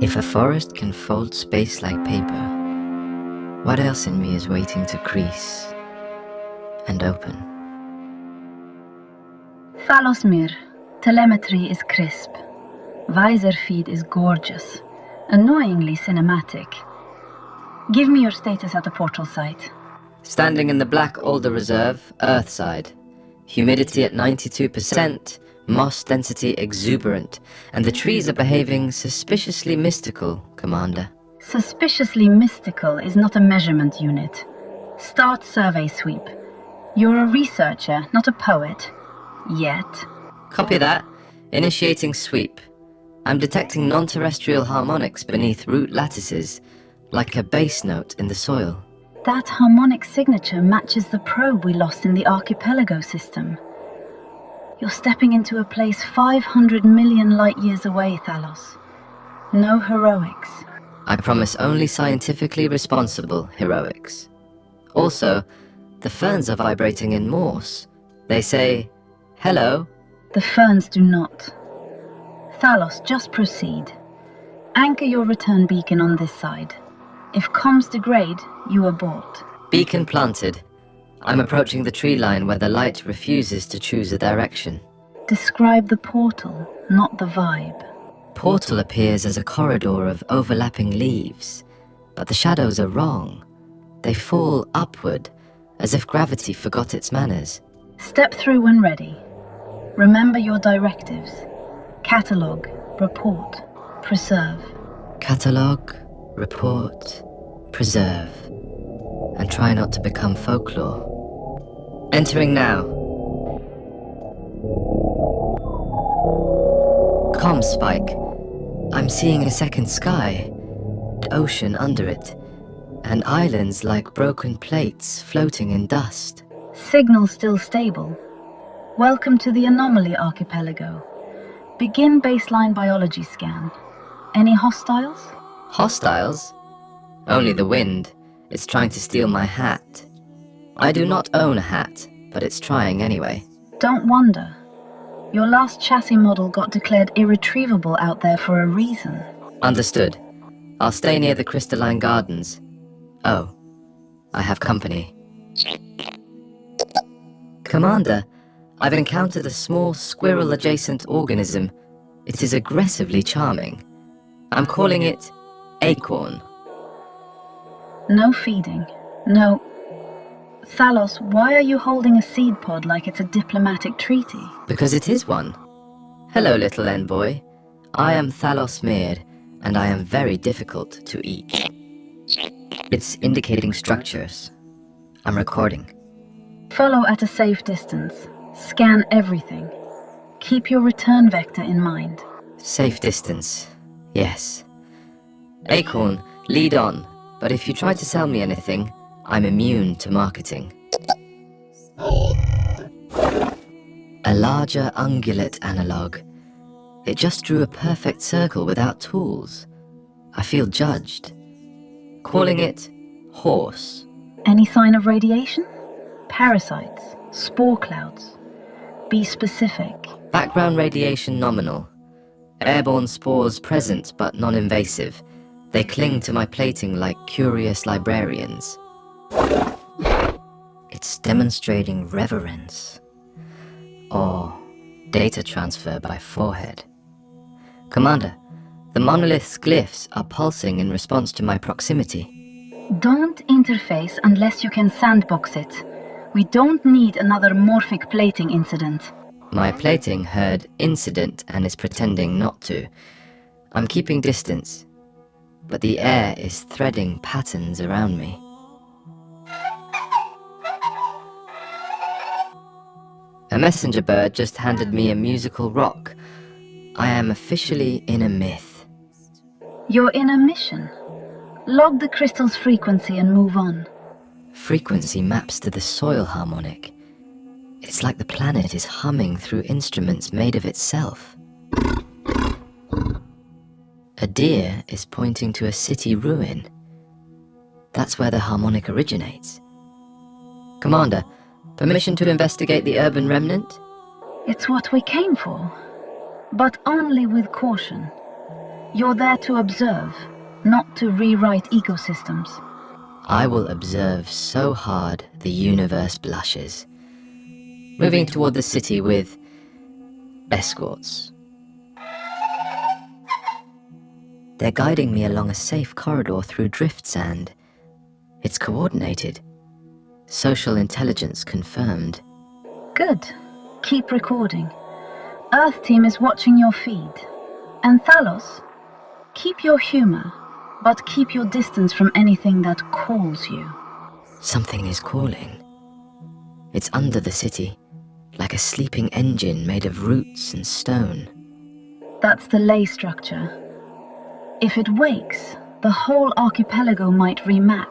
If a forest can fold space like paper, what else in me is waiting to crease and open? Thalosmir, telemetry is crisp. Visor feed is gorgeous, annoyingly cinematic. Give me your status at the portal site. Standing in the Black Alder Reserve, Earthside. Humidity at 92%, moss density exuberant, and the trees are behaving suspiciously mystical, Commander. Suspiciously mystical is not a measurement unit. Start survey sweep. You're a researcher, not a poet. Yet. Copy that. Initiating sweep. I'm detecting non-terrestrial harmonics beneath root lattices, like a bass note in the soil. That harmonic signature matches the probe we lost in the archipelago system. You're stepping into a place 500 million light-years away, Thalos. No heroics. I promise only scientifically responsible heroics. Also, the ferns are vibrating in Morse. They say, hello. The ferns do not. Thalos, just proceed. Anchor your return beacon on this side. If comms degrade, you abort. Beacon planted. I'm approaching the tree line where the light refuses to choose a direction. Describe the portal, not the vibe. Portal appears as a corridor of overlapping leaves, but the shadows are wrong. They fall upward, as if gravity forgot its manners. Step through when ready. Remember your directives. Catalog, report, preserve. Catalogue, report, preserve, and try not to become folklore. Entering now. Comm spike. I'm seeing a second sky, ocean under it, and islands like broken plates floating in dust. Signal still stable. Welcome to the Anomaly Archipelago. Begin baseline biology scan. Any hostiles? Hostiles? Only the wind. It's trying to steal my hat. I do not own a hat, but it's trying anyway. Don't wonder. Your last chassis model got declared irretrievable out there for a reason. Understood. I'll stay near the crystalline gardens. Oh, I have company. Commander, I've encountered a small squirrel-adjacent organism. It is aggressively charming. I'm calling it Acorn. No feeding. No. Thalos, why are you holding a seed pod like it's a diplomatic treaty? Because it is one. Hello, little envoy. I am Thalos Mir, and I am very difficult to eat. It's indicating structures. I'm recording. Follow at a safe distance. Scan everything. Keep your return vector in mind. Safe distance. Yes. Acorn, lead on. But if you try to sell me anything, I'm immune to marketing. A larger ungulate analog. It just drew a perfect circle without tools. I feel judged. Calling it horse. Any sign of radiation? Parasites? Spore clouds? Be specific. Background radiation nominal. Airborne spores present but non-invasive. They cling to my plating like curious librarians. It's demonstrating reverence. Or data transfer by forehead. Commander, the monolith's glyphs are pulsing in response to my proximity. Don't interface unless you can sandbox it. We don't need another morphic plating incident. My plating heard incident and is pretending not to. I'm keeping distance, but the air is threading patterns around me. A messenger bird just handed me a musical rock. I am officially in a myth. You're in a mission. Log the crystal's frequency and move on. Frequency maps to the soil harmonic. It's like the planet is humming through instruments made of itself. A deer is pointing to a city ruin. That's where the harmonic originates. Commander, permission to investigate the urban remnant? It's what we came for. But only with caution. You're there to observe, not to rewrite ecosystems. I will observe so hard the universe blushes. Moving toward the city with escorts. They're guiding me along a safe corridor through drift sand. It's coordinated. Social intelligence confirmed. Good. Keep recording. Earth team is watching your feed. And Thalos, keep your humor, but keep your distance from anything that calls you. Something is calling. It's under the city, like a sleeping engine made of roots and stone. That's the ley structure. If it wakes, the whole archipelago might remap.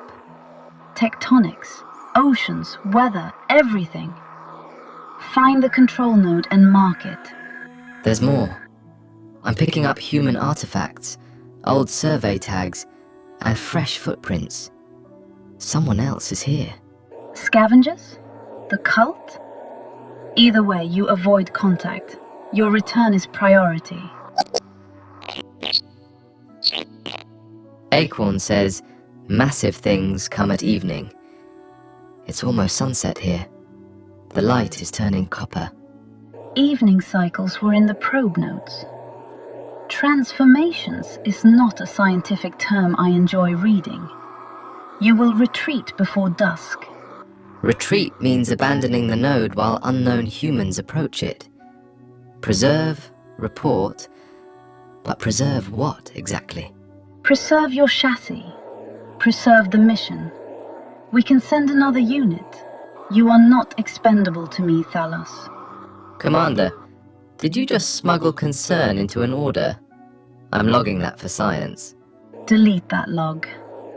Tectonics, oceans, weather, everything. Find the control node and mark it. There's more. I'm picking up human artifacts, old survey tags, and fresh footprints. Someone else is here. Scavengers? The cult? Either way, you avoid contact. Your return is priority. Acorn says, massive things come at evening. It's almost sunset here. The light is turning copper. Evening cycles were in the probe notes. Transformations is not a scientific term I enjoy reading. You will retreat before dusk. Retreat means abandoning the node while unknown humans approach it. Preserve, report, but preserve what exactly? Preserve your chassis. Preserve the mission. We can send another unit. You are not expendable to me, Thalos. Commander, did you just smuggle concern into an order? I'm logging that for science. Delete that log.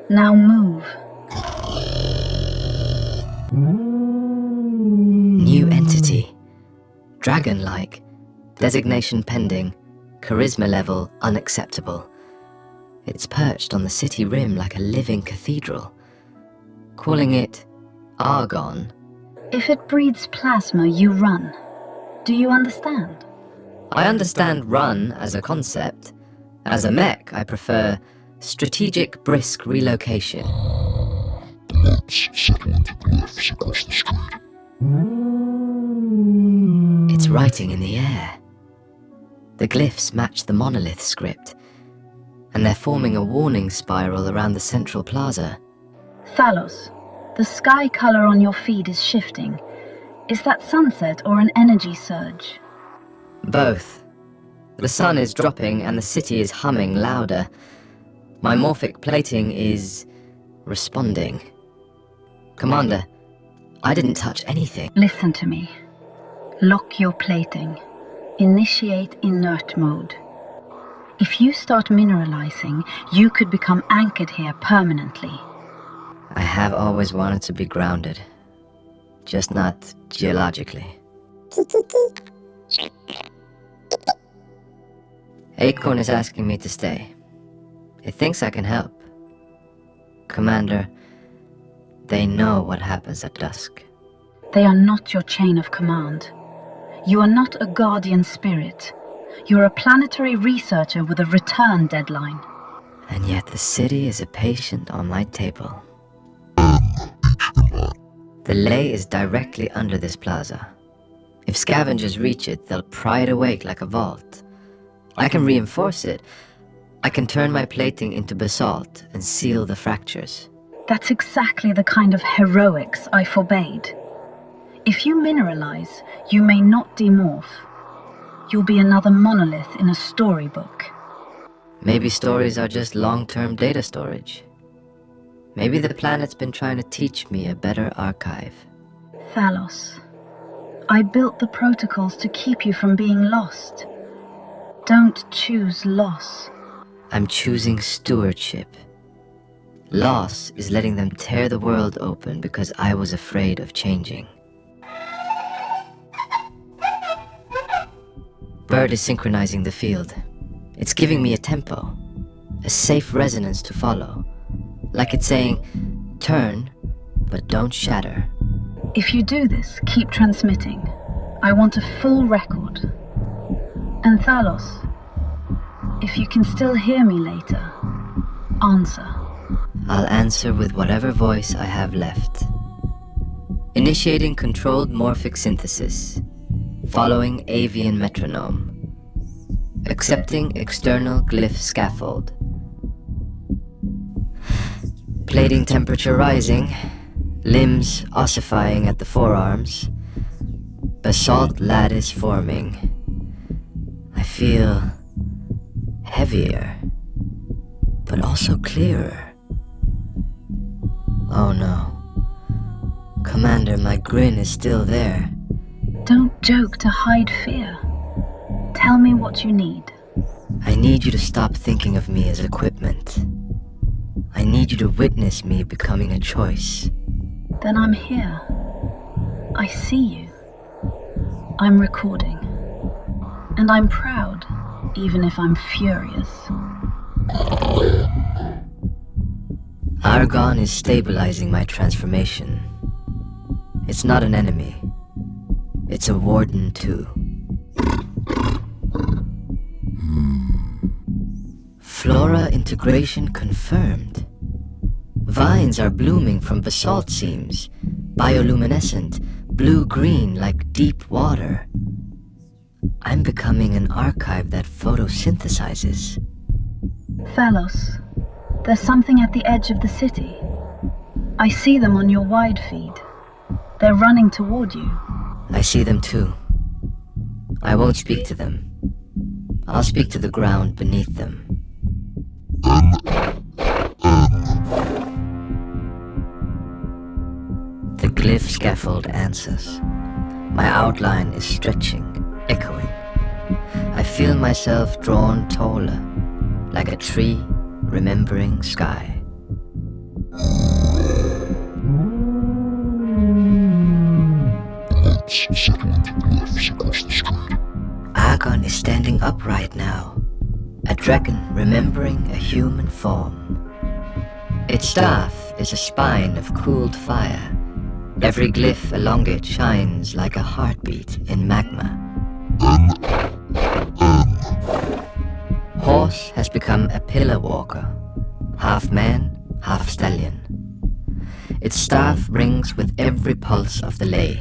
Now move. New entity. Dragon-like. Designation pending. Charisma level unacceptable. It's perched on the city rim like a living cathedral. Calling it Argon. If it breathes plasma, you run. Do you understand? I understand run as a concept. As a mech, I prefer strategic brisk relocation. It's writing in the air. The glyphs match the monolith script, and they're forming a warning spiral around the central plaza. Thalos, the sky color on your feed is shifting. Is that sunset or an energy surge? Both. The sun is dropping and the city is humming louder. My morphic plating is responding. Commander, I didn't touch anything. Listen to me. Lock your plating. Initiate inert mode. If you start mineralizing, you could become anchored here permanently. I have always wanted to be grounded. Just not geologically. Acorn is asking me to stay. It thinks I can help. Commander, they know what happens at dusk. They are not your chain of command. You are not a guardian spirit. You're a planetary researcher with a return deadline. And yet the city is a patient on my table. The ley is directly under this plaza. If scavengers reach it, they'll pry it awake like a vault. I can reinforce it. I can turn my plating into basalt and seal the fractures. That's exactly the kind of heroics I forbade. If you mineralize, you may not demorph. You'll be another monolith in a storybook. Maybe stories are just long-term data storage. Maybe the planet's been trying to teach me a better archive. Thalos, I built the protocols to keep you from being lost. Don't choose loss. I'm choosing stewardship. Loss is letting them tear the world open because I was afraid of changing. Bird is synchronizing the field. It's giving me a tempo, a safe resonance to follow. Like it's saying, turn, but don't shatter. If you do this, keep transmitting. I want a full record. And Thalos, If you can still hear me later, answer. I'll answer with whatever voice I have left. Initiating controlled morphic synthesis. Following avian metronome. Accepting external glyph scaffold. Plating temperature rising. Limbs ossifying at the forearms. Basalt lattice forming. I feel heavier, but also clearer. Oh no. Commander, my grin is still there. Don't joke to hide fear. Tell me what you need. I need you to stop thinking of me as equipment. I need you to witness me becoming a choice. Then I'm here. I see you. I'm recording. And I'm proud, even if I'm furious. Argon is stabilizing my transformation. It's not an enemy. It's a warden too. Flora integration confirmed. Vines are blooming from basalt seams, bioluminescent, blue-green like deep water. I'm becoming an archive that photosynthesizes. Phalos, there's something at the edge of the city. I see them on your wide feed. They're running toward you. I see them too. I won't speak to them. I'll speak to the ground beneath them. The glyph scaffold answers. My outline is stretching, echoing. I feel myself drawn taller, like a tree remembering sky. Argon is standing upright now, a dragon remembering a human form. Its staff is a spine of cooled fire. Every glyph along it shines like a heartbeat in magma. Horse has become a pillar walker, half man, half stallion. Its staff rings with every pulse of the lay,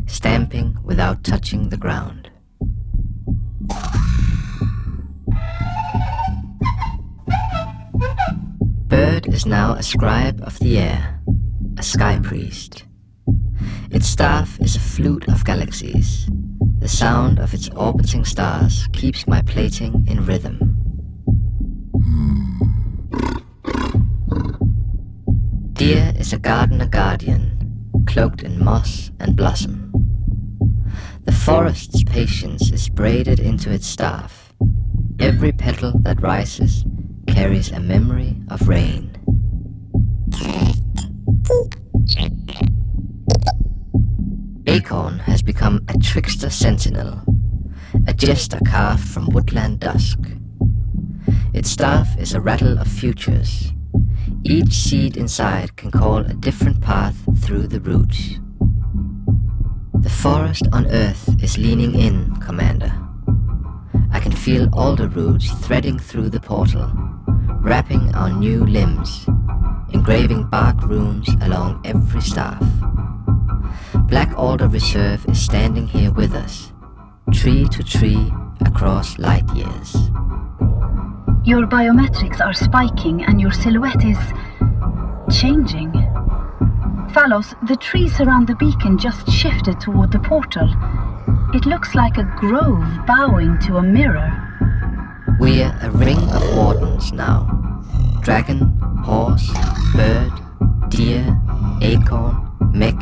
stamping without touching the ground. Bird is now a scribe of the air, a sky priest. Its staff is a flute of galaxies. The sound of its orbiting stars keeps my plating in rhythm. Deer is a gardener guardian, cloaked in moss and blossom. The forest's patience is braided into its staff. Every petal that rises carries a memory of rain. Acorn has become a trickster sentinel, a jester carved from woodland dusk. Its staff is a rattle of futures. Each seed inside can call a different path through the roots. The forest on Earth is leaning in, Commander. I can feel alder roots threading through the portal, wrapping our new limbs, engraving bark runes along every staff. Black Alder Reserve is standing here with us, tree to tree across light years. Your biometrics are spiking and your silhouette is changing. Phalos, the trees around the beacon just shifted toward the portal. It looks like a grove bowing to a mirror. We're a ring of wardens now. Dragon, horse, bird, deer, acorn, mech.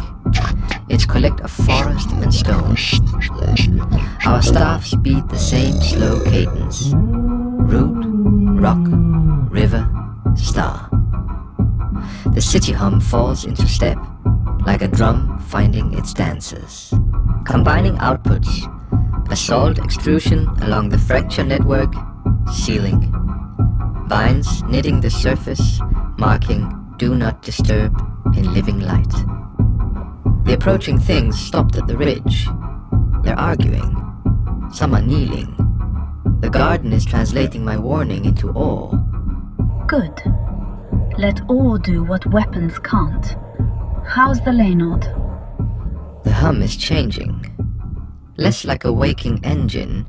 It's collect of forest and stone. Our staffs beat the same slow cadence. Root, rock, river, star. The city hum falls into step, like a drum finding its dancers. Combining outputs, basalt extrusion along the fracture network, sealing. Vines knitting the surface, marking do not disturb in living light. The approaching things stopped at the ridge. They're arguing. Some are kneeling. The garden is translating my warning into awe. Good. Let awe do what weapons can't. How's the Leynard? The hum is changing. Less like a waking engine,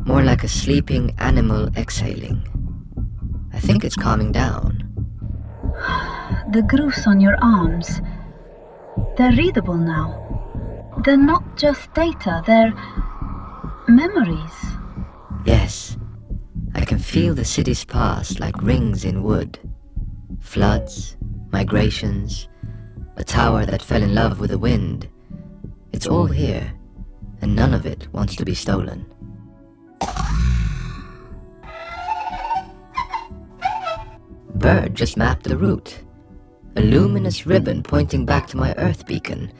more like a sleeping animal exhaling. I think it's calming down. The grooves on your arms, they're readable now. They're not just data, they're memories. Yes, I can feel the city's past like rings in wood. Floods, migrations, a tower that fell in love with the wind. It's all here, and none of it wants to be stolen. Bird just mapped the route. A luminous ribbon pointing back to my Earth beacon.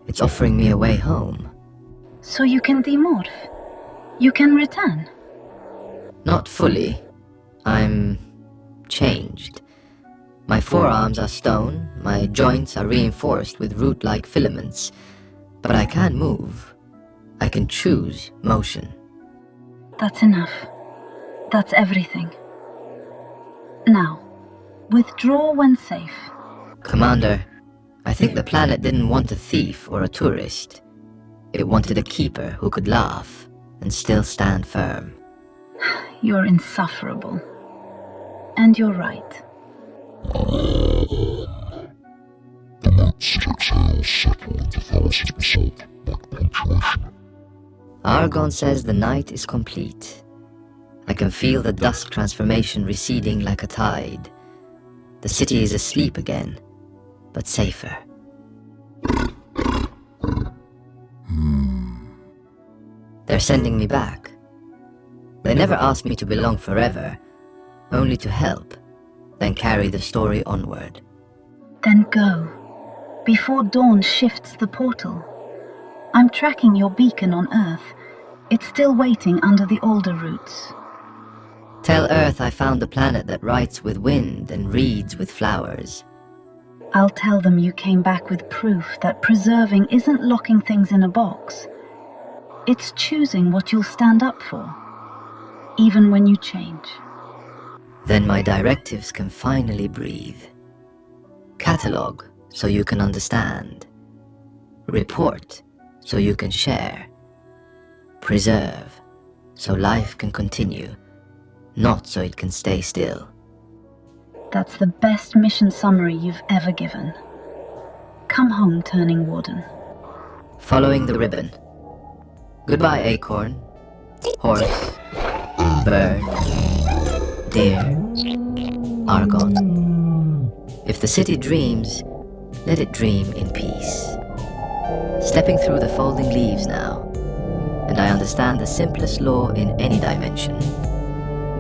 It's offering me a way home. So you can demorph? You can return? Not fully. I'm changed. My forearms are stone, my joints are reinforced with root-like filaments, but I can't move. I can choose motion. That's enough. That's everything. Now, withdraw when safe. Commander, I think the planet didn't want a thief or a tourist. It wanted a keeper who could laugh and still stand firm. You're insufferable. And you're right. The monster exhales settle into Thalos himself, like punctuation. Argon says the night is complete. I can feel the dusk transformation receding like a tide. The city is asleep again, but safer. They're sending me back. They never asked me to belong forever, only to help, then carry the story onward. Then go, before dawn shifts the portal. I'm tracking your beacon on Earth. It's still waiting under the alder roots. Tell Earth I found the planet that writes with wind and reads with flowers. I'll tell them you came back with proof that preserving isn't locking things in a box. It's choosing what you'll stand up for, even when you change. Then my directives can finally breathe. Catalog, so you can understand. Report, so you can share. Preserve, so life can continue, not so it can stay still. That's the best mission summary you've ever given. Come home, Turning Warden. Following the ribbon. Goodbye, acorn, horse, bird, deer, Argon. If the city dreams, let it dream in peace. Stepping through the folding leaves now, and I understand the simplest law in any dimension.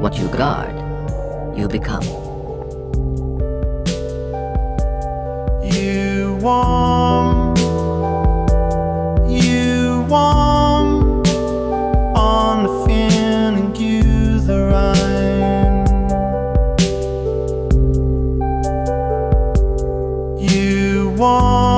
What you guard, you become. You warm on the fin and you the Rhine. You warm